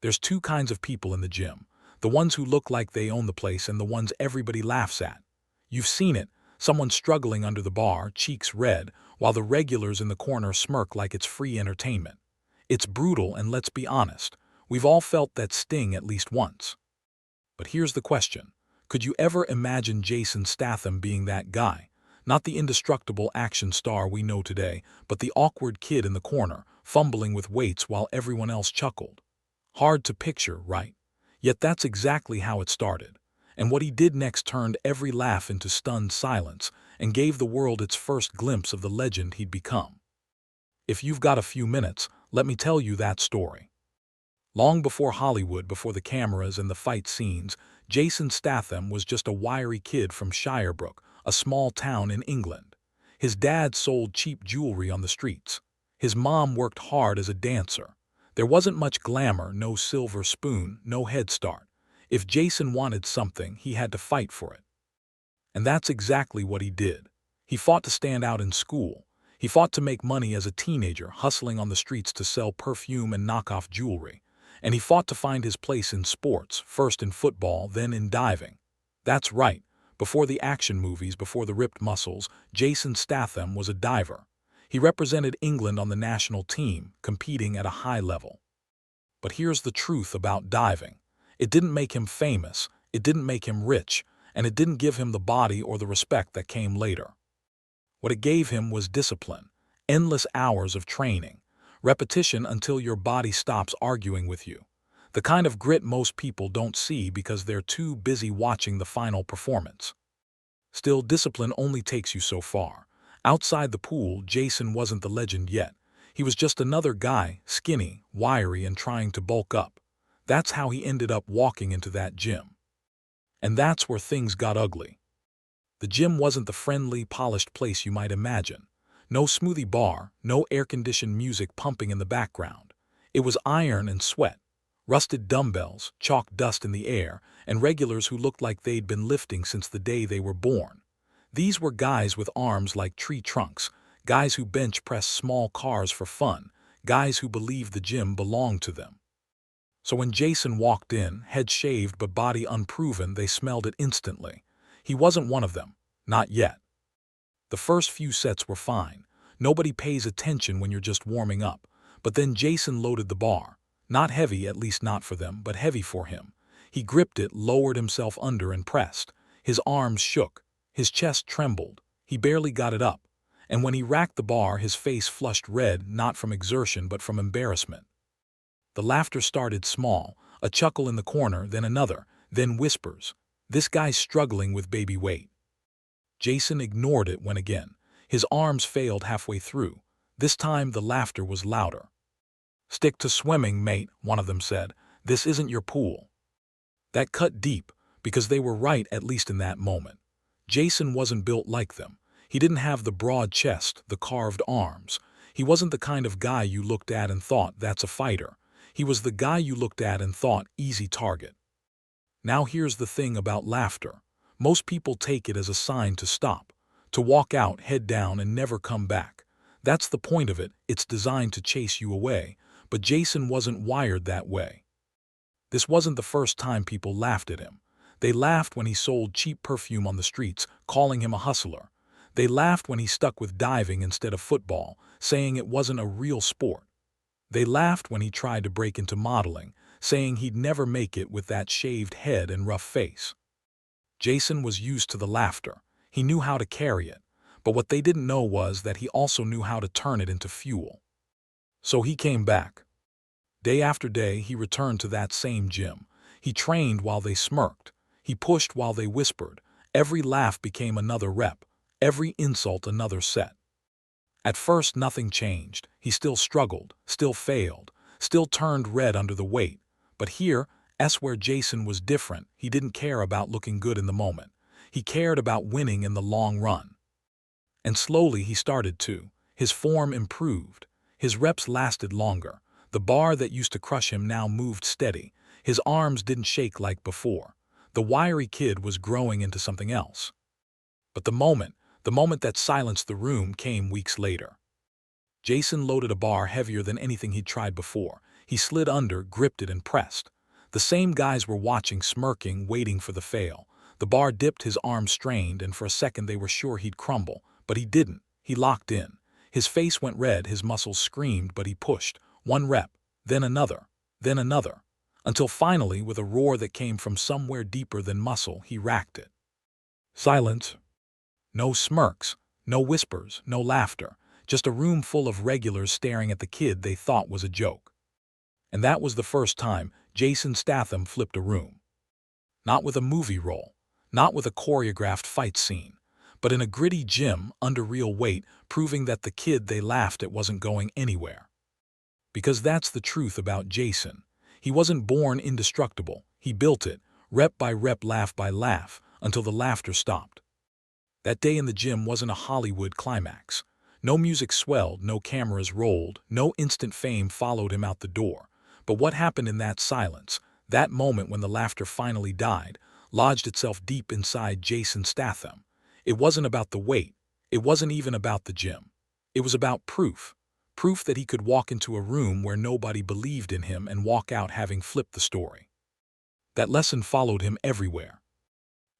There's two kinds of people in the gym. The ones who look like they own the place and the ones everybody laughs at. You've seen it, someone struggling under the bar, cheeks red, while the regulars in the corner smirk like it's free entertainment. It's brutal, and let's be honest, we've all felt that sting at least once. But here's the question. Could you ever imagine Jason Statham being that guy? Not the indestructible action star we know today, but the awkward kid in the corner, fumbling with weights while everyone else chuckled. Hard to picture, right? Yet that's exactly how it started. And what he did next turned every laugh into stunned silence and gave the world its first glimpse of the legend he'd become. If you've got a few minutes, let me tell you that story. Long before Hollywood, before the cameras and the fight scenes, Jason Statham was just a wiry kid from Shirebrook, a small town in England. His dad sold cheap jewelry on the streets. His mom worked hard as a dancer. There wasn't much glamour, no silver spoon, no head start. If Jason wanted something, he had to fight for it. And that's exactly what he did. He fought to stand out in school. He fought to make money as a teenager, hustling on the streets to sell perfume and knockoff jewelry. And he fought to find his place in sports, first in football, then in diving. That's right. Before the action movies, before the ripped muscles, Jason Statham was a diver. He represented England on the national team, competing at a high level. But here's the truth about diving. It didn't make him famous, it didn't make him rich, and it didn't give him the body or the respect that came later. What it gave him was discipline, endless hours of training, repetition until your body stops arguing with you. The kind of grit most people don't see because they're too busy watching the final performance. Still, discipline only takes you so far. Outside the pool, Jason wasn't the legend yet. He was just another guy, skinny, wiry, and trying to bulk up. That's how he ended up walking into that gym. And that's where things got ugly. The gym wasn't the friendly, polished place you might imagine. No smoothie bar, no air-conditioned music pumping in the background. It was iron and sweat, rusted dumbbells, chalk dust in the air, and regulars who looked like they'd been lifting since the day they were born. These were guys with arms like tree trunks, guys who bench pressed small cars for fun, guys who believed the gym belonged to them. So when Jason walked in, head shaved but body unproven, they smelled it instantly. He wasn't one of them. Not yet. The first few sets were fine. Nobody pays attention when you're just warming up. But then Jason loaded the bar. Not heavy, at least not for them, but heavy for him. He gripped it, lowered himself under, and pressed. His arms shook. His chest trembled. He barely got it up. And when he racked the bar, his face flushed red, not from exertion but from embarrassment. The laughter started small, a chuckle in the corner, then another, then whispers. This guy's struggling with baby weight. Jason ignored it when again. His arms failed halfway through. This time the laughter was louder. "Stick to swimming, mate," one of them said. "This isn't your pool." That cut deep, because they were right, at least in that moment. Jason wasn't built like them. He didn't have the broad chest, the carved arms. He wasn't the kind of guy you looked at and thought, that's a fighter. He was the guy you looked at and thought, easy target. Now here's the thing about laughter. Most people take it as a sign to stop, to walk out, head down, and never come back. That's the point of it. It's designed to chase you away. But Jason wasn't wired that way. This wasn't the first time people laughed at him. They laughed when he sold cheap perfume on the streets, calling him a hustler. They laughed when he stuck with diving instead of football, saying it wasn't a real sport. They laughed when he tried to break into modeling, saying he'd never make it with that shaved head and rough face. Jason was used to the laughter. He knew how to carry it. But what they didn't know was that he also knew how to turn it into fuel. So he came back. Day after day, he returned to that same gym. He trained while they smirked. He pushed while they whispered. Every laugh became another rep. Every insult another set. At first, nothing changed. He still struggled, still failed, still turned red under the weight. But here, that's where Jason was different. He didn't care about looking good in the moment. He cared about winning in the long run. And slowly he started to. His form improved. His reps lasted longer. The bar that used to crush him now moved steady. His arms didn't shake like before. The wiry kid was growing into something else. But the moment that silenced the room came weeks later. Jason loaded a bar heavier than anything he'd tried before. He slid under, gripped it, and pressed. The same guys were watching, smirking, waiting for the fail. The bar dipped, his arms strained, and for a second they were sure he'd crumble. But he didn't. He locked in. His face went red, his muscles screamed, but he pushed. One rep, then another, until finally, with a roar that came from somewhere deeper than muscle, he racked it. Silence. No smirks, no whispers, no laughter. Just a room full of regulars staring at the kid they thought was a joke. And that was the first time Jason Statham flipped a room. Not with a movie role, not with a choreographed fight scene, but in a gritty gym under real weight, proving that the kid they laughed at wasn't going anywhere. Because that's the truth about Jason. He wasn't born indestructible. He built it, rep by rep, laugh by laugh, until the laughter stopped. That day in the gym wasn't a Hollywood climax. No music swelled, no cameras rolled, no instant fame followed him out the door. But what happened in that silence, that moment when the laughter finally died, lodged itself deep inside Jason Statham. It wasn't about the weight. It wasn't even about the gym. It was about proof. Proof that he could walk into a room where nobody believed in him and walk out having flipped the story. That lesson followed him everywhere.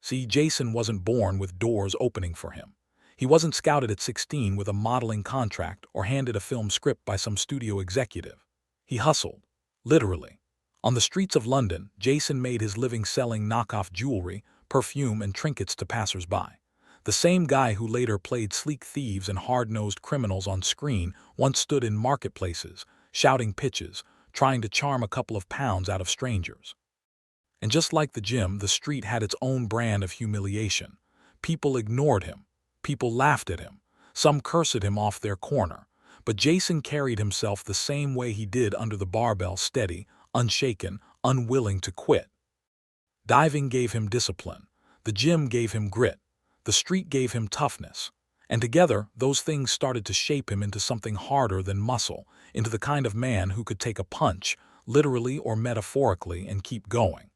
See, Jason wasn't born with doors opening for him. He wasn't scouted at 16 with a modeling contract or handed a film script by some studio executive. He hustled, literally. On the streets of London, Jason made his living selling knockoff jewelry, perfume, and trinkets to passers-by. The same guy who later played sleek thieves and hard-nosed criminals on screen once stood in marketplaces, shouting pitches, trying to charm a couple of pounds out of strangers. And just like the gym, the street had its own brand of humiliation. People ignored him. People laughed at him. Some cursed him off their corner. But Jason carried himself the same way he did under the barbell, steady, unshaken, unwilling to quit. Diving gave him discipline. The gym gave him grit. The street gave him toughness. And together, those things started to shape him into something harder than muscle, into the kind of man who could take a punch, literally or metaphorically, and keep going.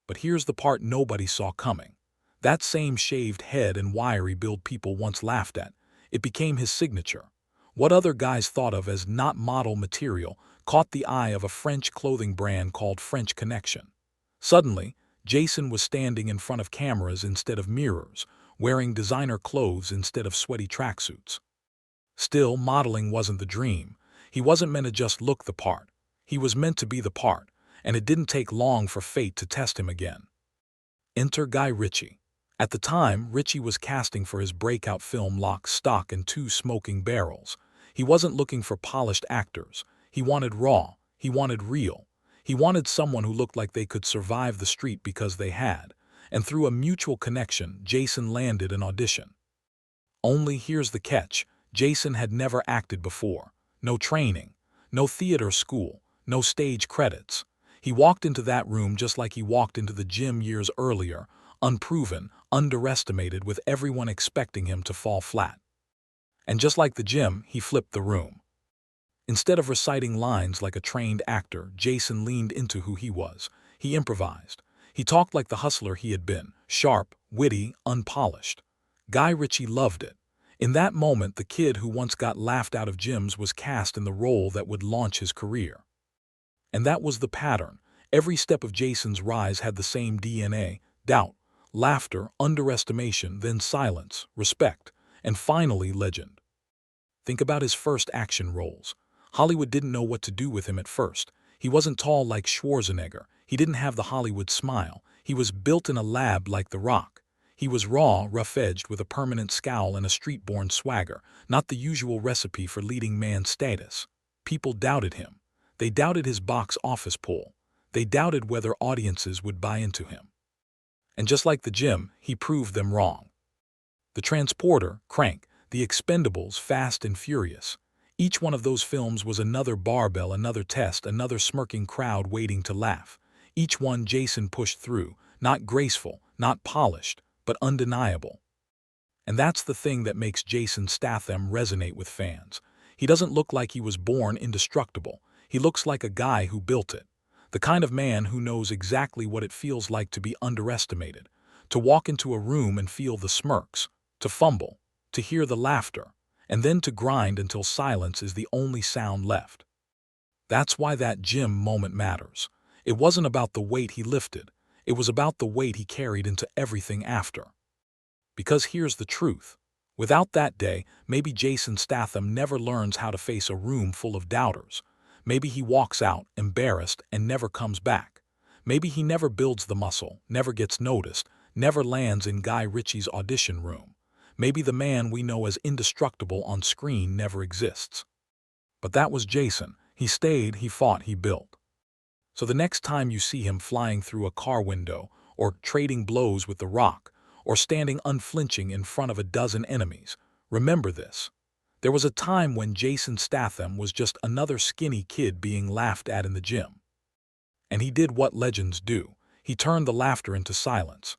But here's the part nobody saw coming. That same shaved head and wiry build people once laughed at, it became his signature. What other guys thought of as not model material caught the eye of a French clothing brand called French Connection. Suddenly, Jason was standing in front of cameras instead of mirrors, wearing designer clothes instead of sweaty tracksuits. Still, modeling wasn't the dream. He wasn't meant to just look the part. He was meant to be the part, and it didn't take long for fate to test him again. Enter Guy Ritchie. At the time, Ritchie was casting for his breakout film Lock, Stock, and Two Smoking Barrels. He wasn't looking for polished actors. He wanted raw. He wanted real. He wanted someone who looked like they could survive the street because they had. And through a mutual connection, Jason landed an audition. Only here's the catch. Jason had never acted before. No training. No theater school. No stage credits. He walked into that room just like he walked into the gym years earlier, unproven, underestimated, with everyone expecting him to fall flat. And just like the gym, he flipped the room. Instead of reciting lines like a trained actor, Jason leaned into who he was. He improvised. He talked like the hustler he had been, sharp, witty, unpolished. Guy Ritchie loved it. In that moment, the kid who once got laughed out of gyms was cast in the role that would launch his career. And that was the pattern. Every step of Jason's rise had the same DNA: doubt, laughter, underestimation, then silence, respect, and finally legend. Think about his first action roles. Hollywood didn't know what to do with him at first. He wasn't tall like Schwarzenegger. He didn't have the Hollywood smile. He was built in a lab like The Rock. He was raw, rough-edged, with a permanent scowl and a street-born swagger, not the usual recipe for leading man status. People doubted him. They doubted his box office pull. They doubted whether audiences would buy into him. And just like the gym, he proved them wrong. The Transporter, Crank, The Expendables, Fast and Furious. Each one of those films was another barbell, another test, another smirking crowd waiting to laugh. Each one Jason pushed through, not graceful, not polished, but undeniable. And that's the thing that makes Jason Statham resonate with fans. He doesn't look like he was born indestructible. He looks like a guy who built it. The kind of man who knows exactly what it feels like to be underestimated, to walk into a room and feel the smirks, to fumble, to hear the laughter, and then to grind until silence is the only sound left. That's why that gym moment matters. It wasn't about the weight he lifted. It was about the weight he carried into everything after. Because here's the truth. Without that day, maybe Jason Statham never learns how to face a room full of doubters. Maybe he walks out, embarrassed, and never comes back. Maybe he never builds the muscle, never gets noticed, never lands in Guy Ritchie's audition room. Maybe the man we know as indestructible on screen never exists. But that was Jason. He stayed, he fought, he built. So the next time you see him flying through a car window, or trading blows with The Rock, or standing unflinching in front of a dozen enemies, remember this. There was a time when Jason Statham was just another skinny kid being laughed at in the gym. And he did what legends do. He turned the laughter into silence.